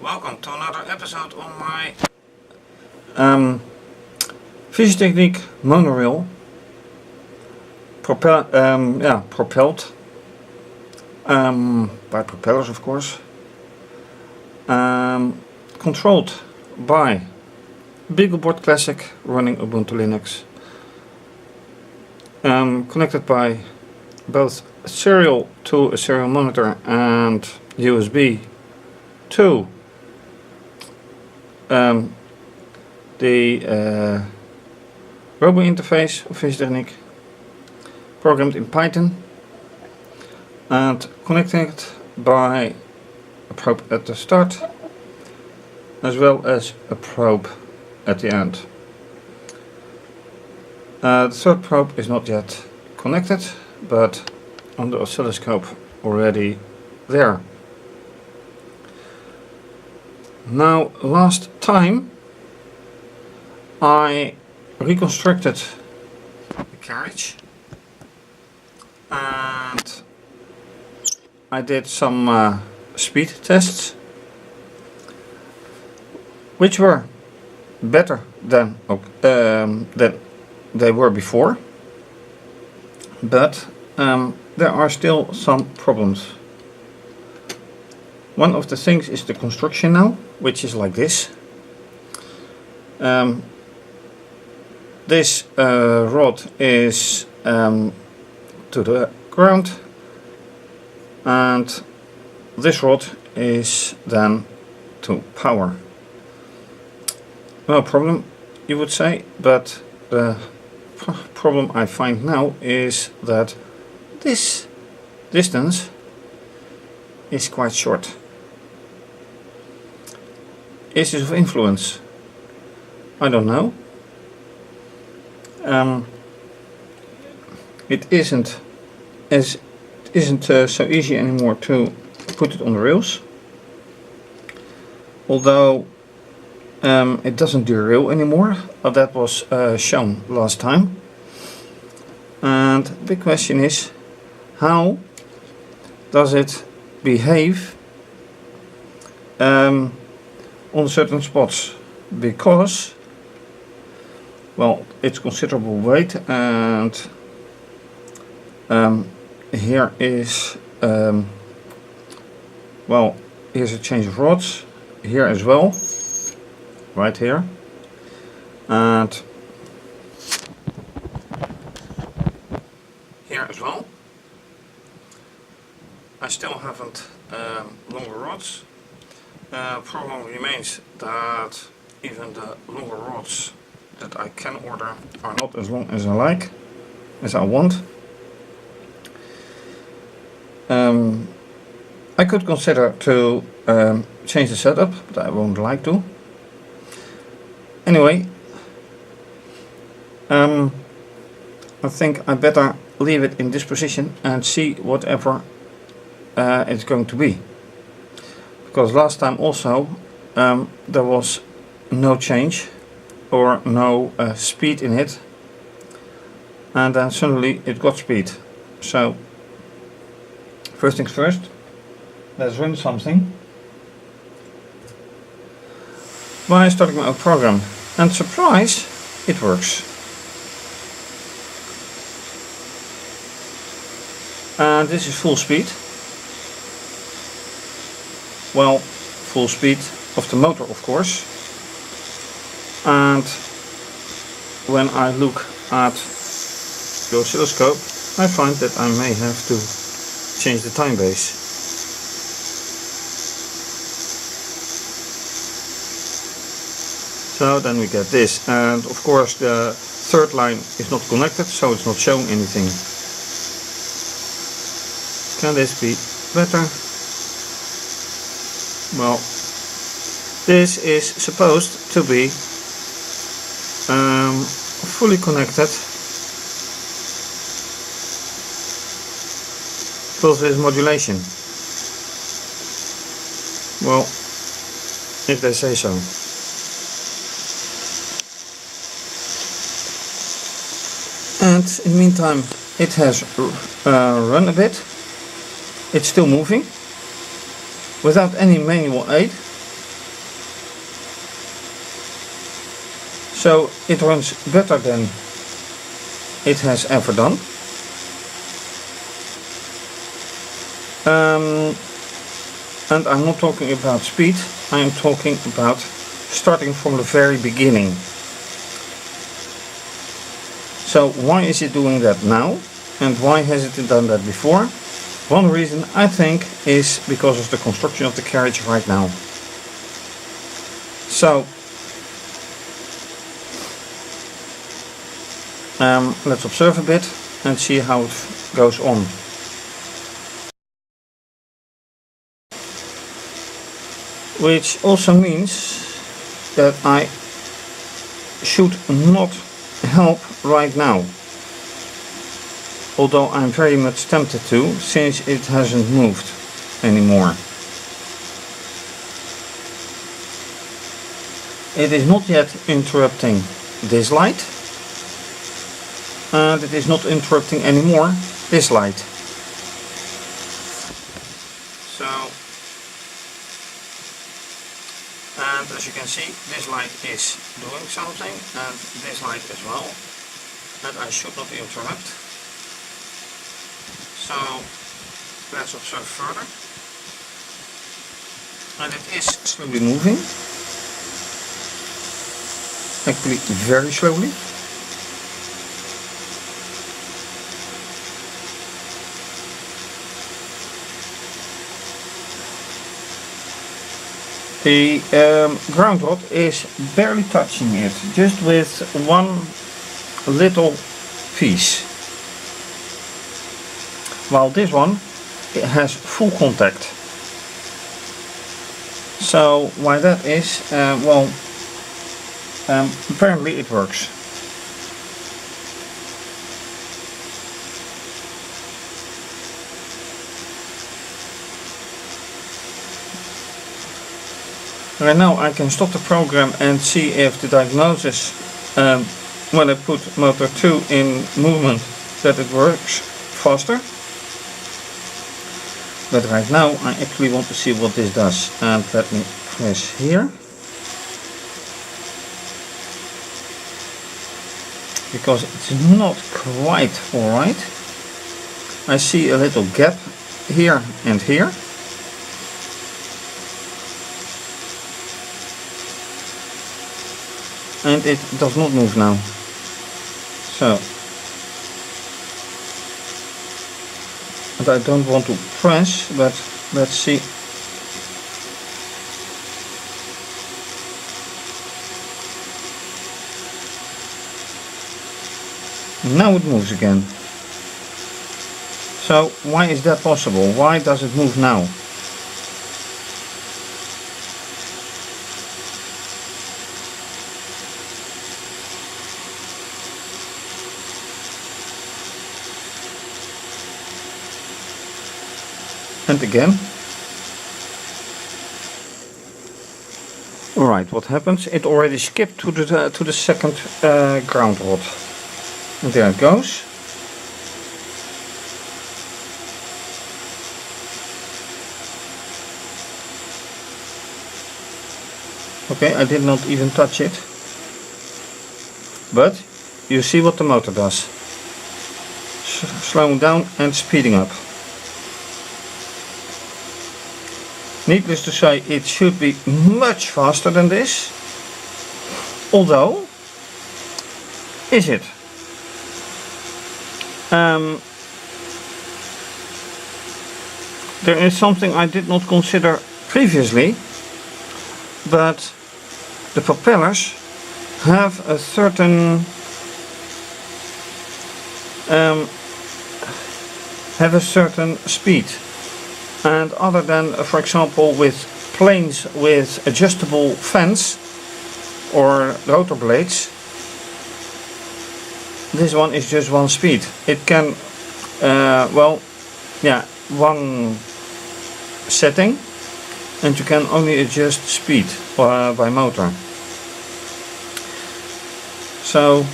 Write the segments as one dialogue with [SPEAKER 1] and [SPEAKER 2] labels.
[SPEAKER 1] Welcome to another episode on my fischertechnik monorail, propelled by propellers, of course, controlled by BeagleBoard Classic running Ubuntu Linux, connected by both serial to a serial monitor and USB to the robo interface of fischertechnik, programmed in Python and connected by a probe at the start as well as a probe at the end. The third probe is not yet connected, but on the oscilloscope already there. Now, last time I reconstructed the carriage and I did some speed tests, which were better than they were before, but there are still some problems. One of the things is the construction now, which is like this. This rod is to the ground, and this rod is then to power. No problem, you would say, but the problem I find now is that this distance is quite short. Is this of influence? I don't know. It isn't so easy anymore to put it on the rails, although it doesn't derail anymore. That was shown last time, and the big question is, how does it behave on certain spots? Because, well, it's considerable weight, and here is well, here's a change of rods here as well, right here, and here as well. I still haven't longer rods. Problem remains that even the longer rods that I can order are not as long as I like, as I want. I could consider to change the setup, but I won't like to. Anyway, I think I better leave it in this position and see whatever it's going to be. Because last time also there was no change or no speed in it, and then suddenly it got speed. So first things first, let's run something by starting my own program, and surprise, it works. And this is full speed. Well, full speed of the motor, of course. And when I look at the oscilloscope, I find that I may have to change the time base. So then we get this, and of course the third line is not connected, so it's not showing anything. Can this be better? Well, this is supposed to be fully connected plus this modulation. Well, if they say so. And in the meantime, it has run a bit. It's still moving without any manual aid. So it runs better than it has ever done. And I'm not talking about speed, I am talking about starting from the very beginning. So why is it doing that now, and why has it done that before? One reason, I think, is because of the construction of the carriage right now. So let's observe a bit and see how it goes on. Which also means that I should not help right now. Although I'm very much tempted to, since it hasn't moved anymore. It is not yet interrupting this light, and it is not interrupting anymore this light. So, and as you can see, this light is doing something, and this light as well, and I should not interrupt. So let's observe further, and it is slowly moving, actually very slowly. The ground rod is barely touching it, just with one little piece. While this one, it has full contact. So why that is, well, apparently it works. Right now I can stop the program and see if the diagnosis, when I put motor 2 in movement, that it works faster. But right now I actually want to see what this does, and let me press here, because it's not quite alright. I see a little gap here and here. And it does not move now. So, and I don't want to press, but let's see. Now it moves again. So why is that possible? Why does it move now? And again. Alright, what happens? It already skipped to the second ground rod. And there it goes. Okay, I did not even touch it. But you see what the motor does. Slowing down and speeding up. Needless to say, it should be much faster than this. Although, is it? There is something I did not consider previously, but the propellers have a certain speed. And other than, for example, with planes with adjustable fans or rotor blades, this one is just one speed. It can, well, yeah, one setting, and you can only adjust speed by motor. So,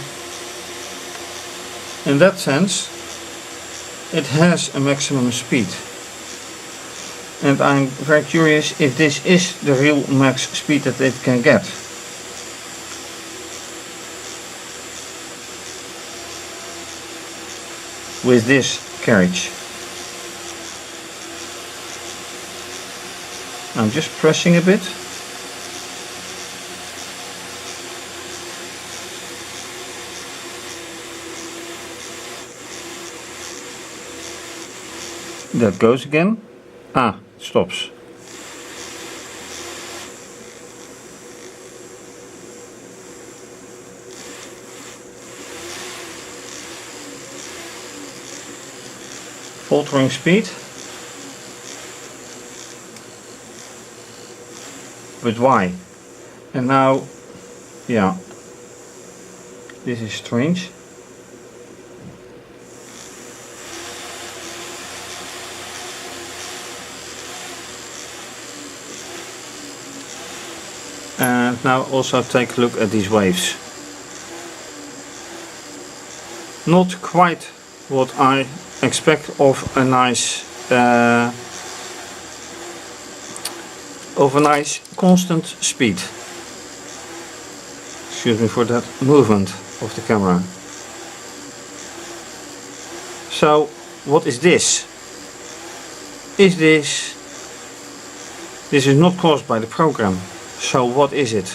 [SPEAKER 1] in that sense, it has a maximum speed. And I'm very curious if this is the real max speed that it can get. with this carriage. I'm just pressing a bit. That goes again. Ah, it stops. Altering speed. But why? And now, yeah, this is strange. And now also take a look at these waves. Not quite what I expect of a nice constant speed. Excuse me for that movement of the camera. So what is this? This is not caused by the program. So what is it?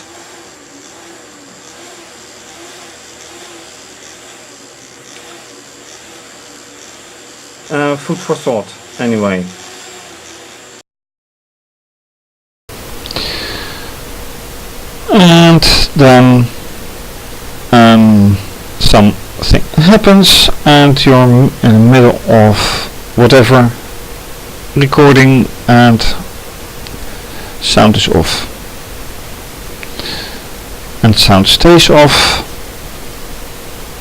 [SPEAKER 1] Food for thought, anyway.
[SPEAKER 2] And then something happens and you're in the middle of whatever recording and sound is off. And sound stays off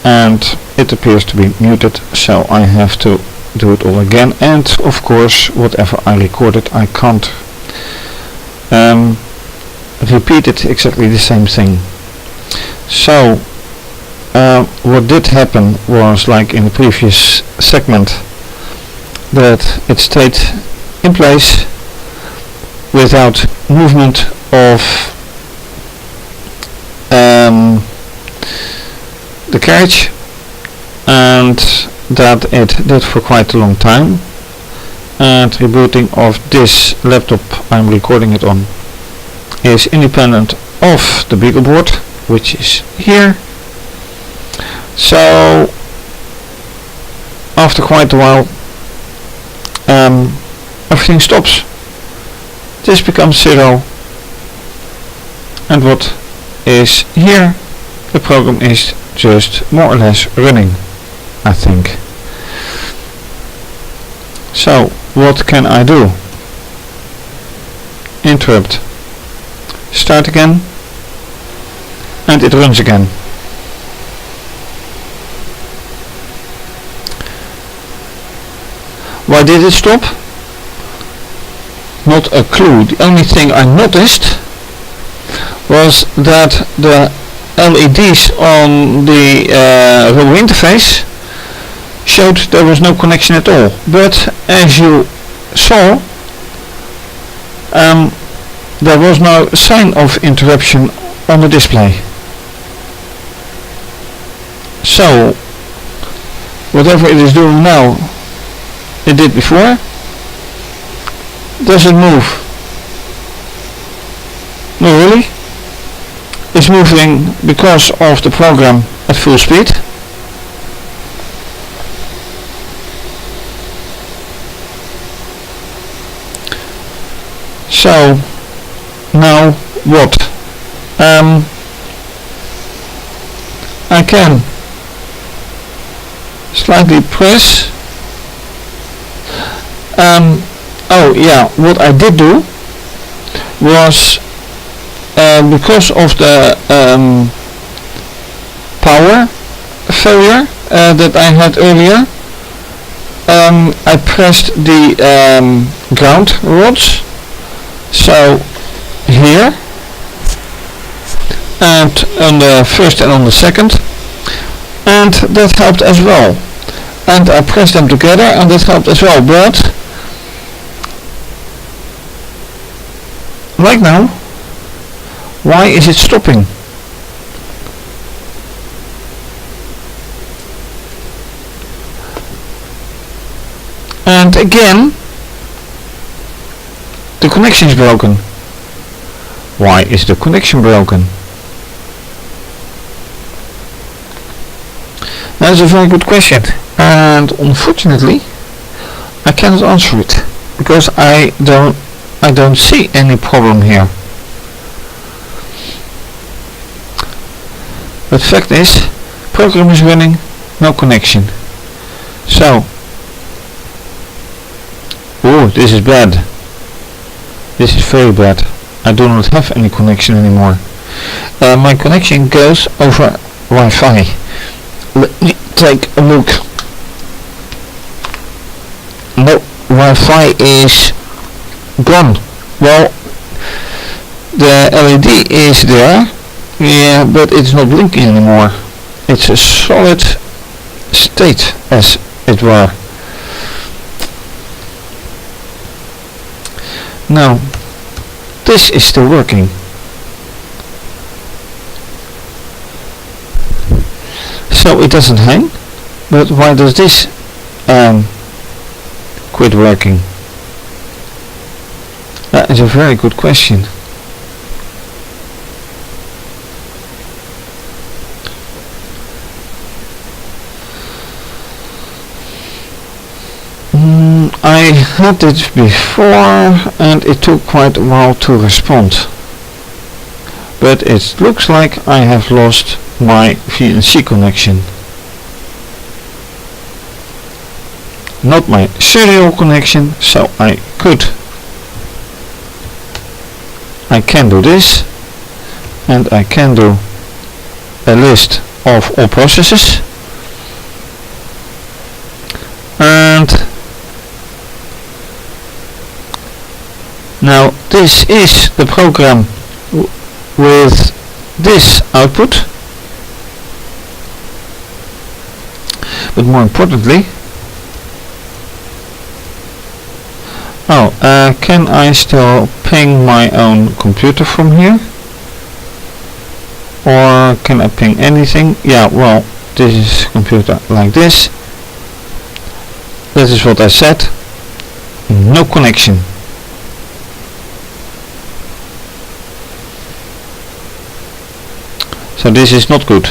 [SPEAKER 2] and it appears to be muted, so I have to do it all again, and of course whatever I recorded I can't repeat it exactly the same thing. So what did happen was, like in the previous segment, that it stayed in place without movement of the carriage, and that it did for quite a long time. And rebooting of this laptop I'm recording it on is independent of the BeagleBoard, which is here. So after quite a while everything stops. This becomes 0, and what is here, the program is just more or less running, I think. So what can I do? Interrupt, start again, and it runs again. Why did it stop? Not a clue. The only thing I noticed was that the LEDs on the rubber interface showed there was no connection at all. But as you saw, there was no sign of interruption on the display. So whatever it is doing now, it did before. Does it move? No, really? It's moving because of the program at full speed. So now what? I can slightly press. Oh yeah, what I did do was, because of the power failure that I had earlier, I pressed the ground rods, so here, and on the first and on the second, and that helped as well. And I pressed them together and that helped as well, but like now, why is it stopping? again the connection is broken. Why is the connection broken? That's a very good question, and unfortunately I cannot answer it because I don't see any problem here. But fact is, program is running, no connection. So, oh, this is bad. This is very bad. I do not have any connection anymore. My connection goes over Wi-Fi. Let me take a look. No, Wi-Fi is gone. Well, the LED is there, yeah, but it's not blinking anymore. It's a solid state, as it were. Now, this is still working. So it doesn't hang, but why does this quit working? That is a very good question. I had it before and it took quite a while to respond. But it looks like I have lost my VNC connection. Not my serial connection, so I can do this, and I can do a list of all processes, and now this is the program with this output. But more importantly, can I still ping my own computer from here? Or can I ping anything? Yeah, well, this is computer like this. That is what I said. No connection. So this is not good.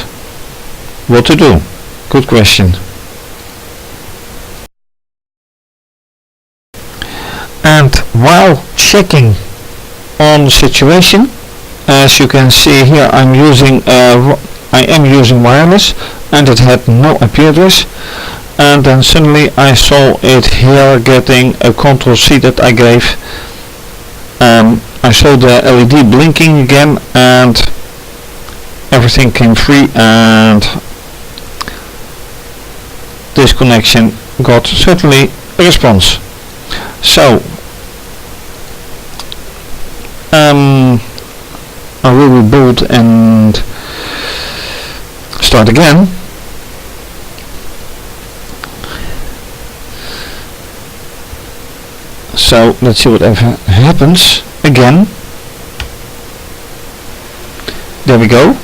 [SPEAKER 2] What to do? Good question. And while checking on the situation, as you can see here, I am using wireless, and it had no IP address. And then suddenly I saw it here getting a Control C that I gave. I saw the LED blinking again, and everything came free, and this connection got certainly a response. So I will reboot and start again. So let's see whatever happens again. There we go.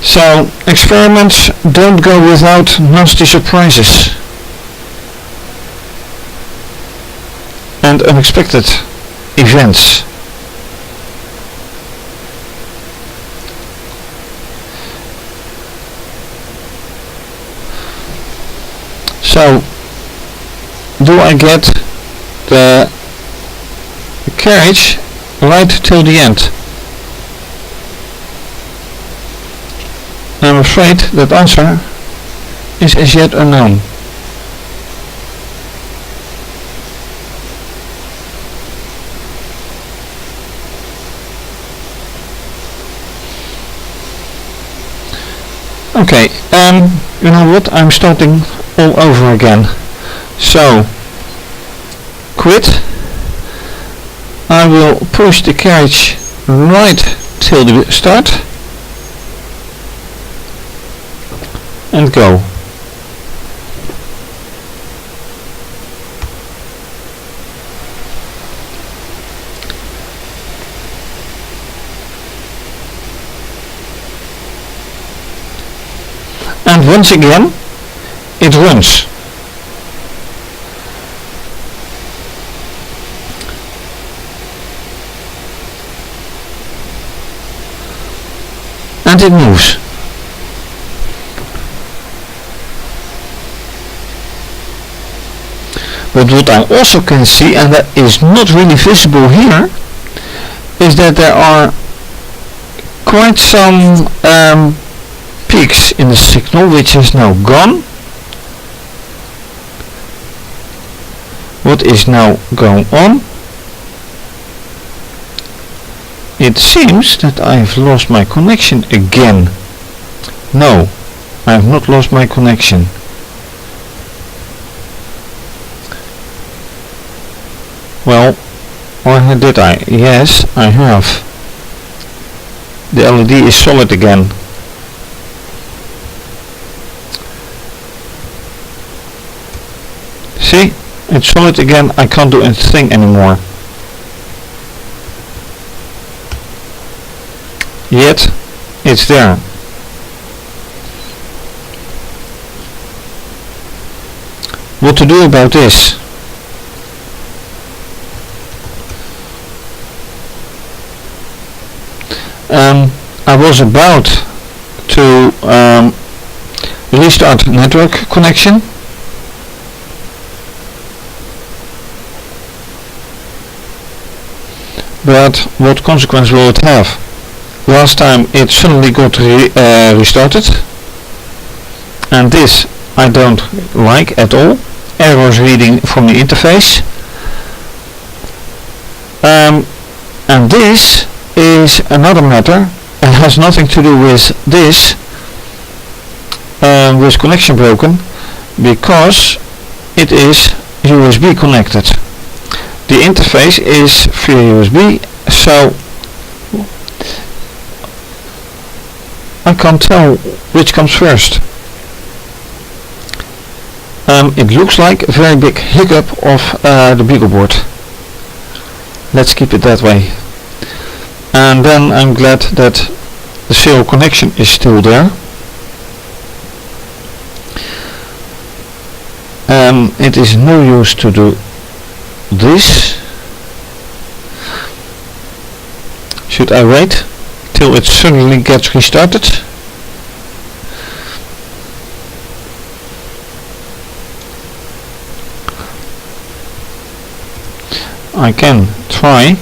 [SPEAKER 2] So experiments don't go without nasty surprises and unexpected events. So do I get the carriage right till the end? I'm afraid that answer is as yet unknown. Okay, you know what, I'm starting all over again. So, quit. I will push the carriage right till the start and go. And once again it runs. And it moves. But what I also can see, and that is not really visible here, is that there are quite some peaks in the signal, which is now gone. What is now going on? It seems that I have lost my connection again. No, I have not lost my connection. Well, or did I? Yes, I have. The LED is solid again. See? It's solid again. I can't do anything anymore. Yet, it's there. What to do about this? I was about to restart network connection, but what consequence will it have? Last time it suddenly got restarted, and this I don't like at all. Errors reading from the interface, and this is another matter. It has nothing to do with this, with connection broken, because it is USB connected. The interface is via USB, so I can't tell which comes first. It looks like a very big hiccup of the BeagleBoard. Let's keep it that way. And then I'm glad that the serial connection is still there. It is no use to do this. Should I wait till it suddenly gets restarted? I can try.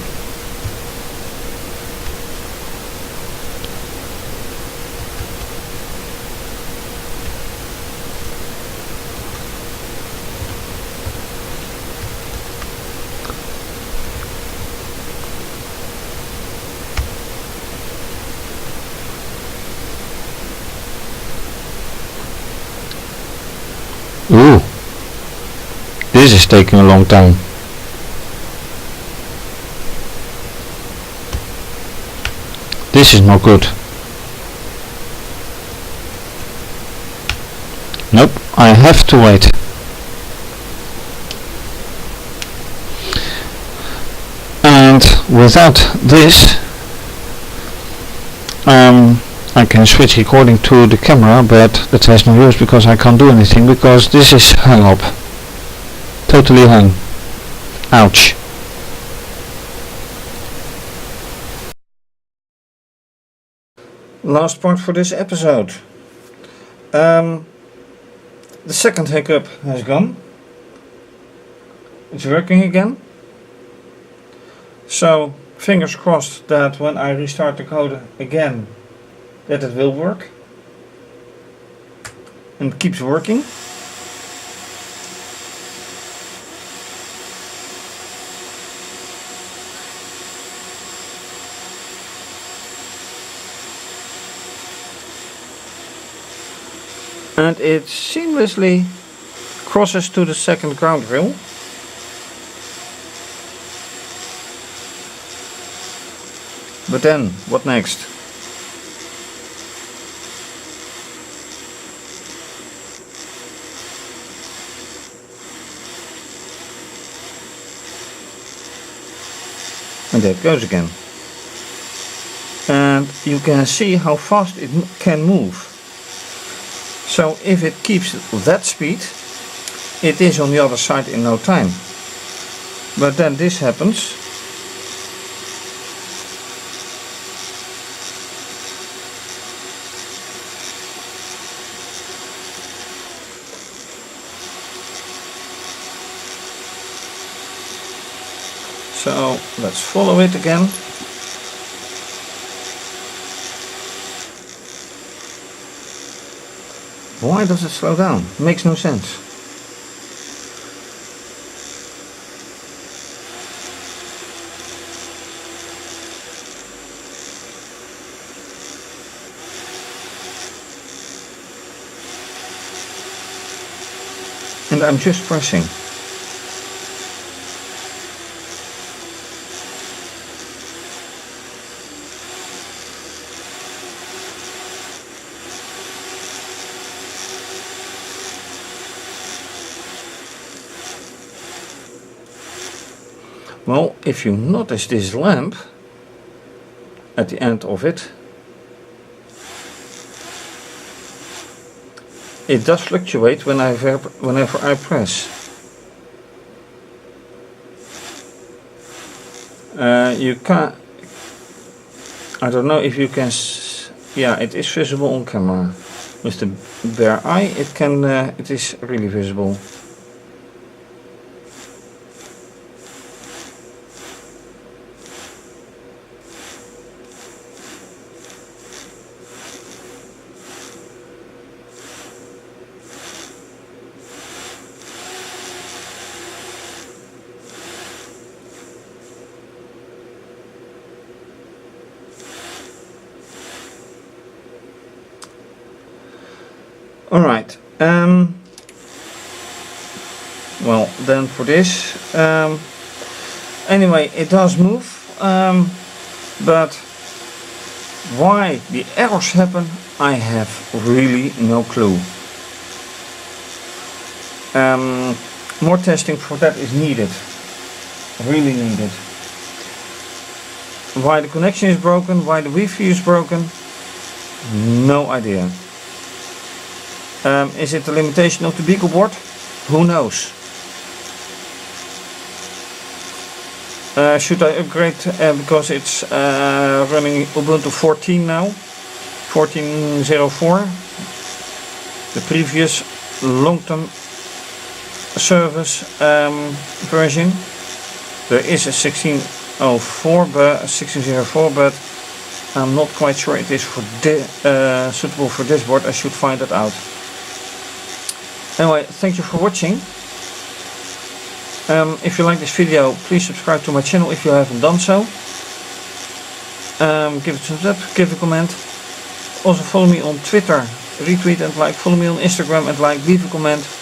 [SPEAKER 2] Ooh, this is taking a long time. This is not good. Nope, I have to wait. And without this, I can switch recording to the camera, but that has no use because I can't do anything because this is hung up. Totally hung. Ouch.
[SPEAKER 1] Last part for this episode. The second hiccup has gone. It's working again. So fingers crossed that when I restart the code again that it will work. And it keeps working. And it seamlessly crosses to the second ground rail. But then, what next? And there it goes again. And you can see how fast it can move. So if it keeps that speed, it is on the other side in no time. But then this happens. So let's follow it again. Why does it slow down? Makes no sense. And I'm just pressing. Well, if you notice this lamp at the end of it, it does fluctuate whenever I press. You can't. I don't know if you can. Yeah, it is visible on camera. With the bare eye, it can. It is really visible. Alright, well then for this, anyway it does move, but why the errors happen I have really no clue. More testing for that is needed, really needed. Why the connection is broken, why the Wi-Fi is broken, no idea. Is it the limitation of the BeagleBoard? Who knows? Should I upgrade because it's running Ubuntu 14 now, 14.04, the previous long-term service version. There is a 16.04, but I'm not quite sure it is for suitable for this board. I should find that out. Anyway, thank you for watching. If you like this video, please subscribe to my channel if you haven't done so. Give it a thumbs up, give a comment. Also follow me on Twitter, retweet and like. Follow me on Instagram and like, leave a comment.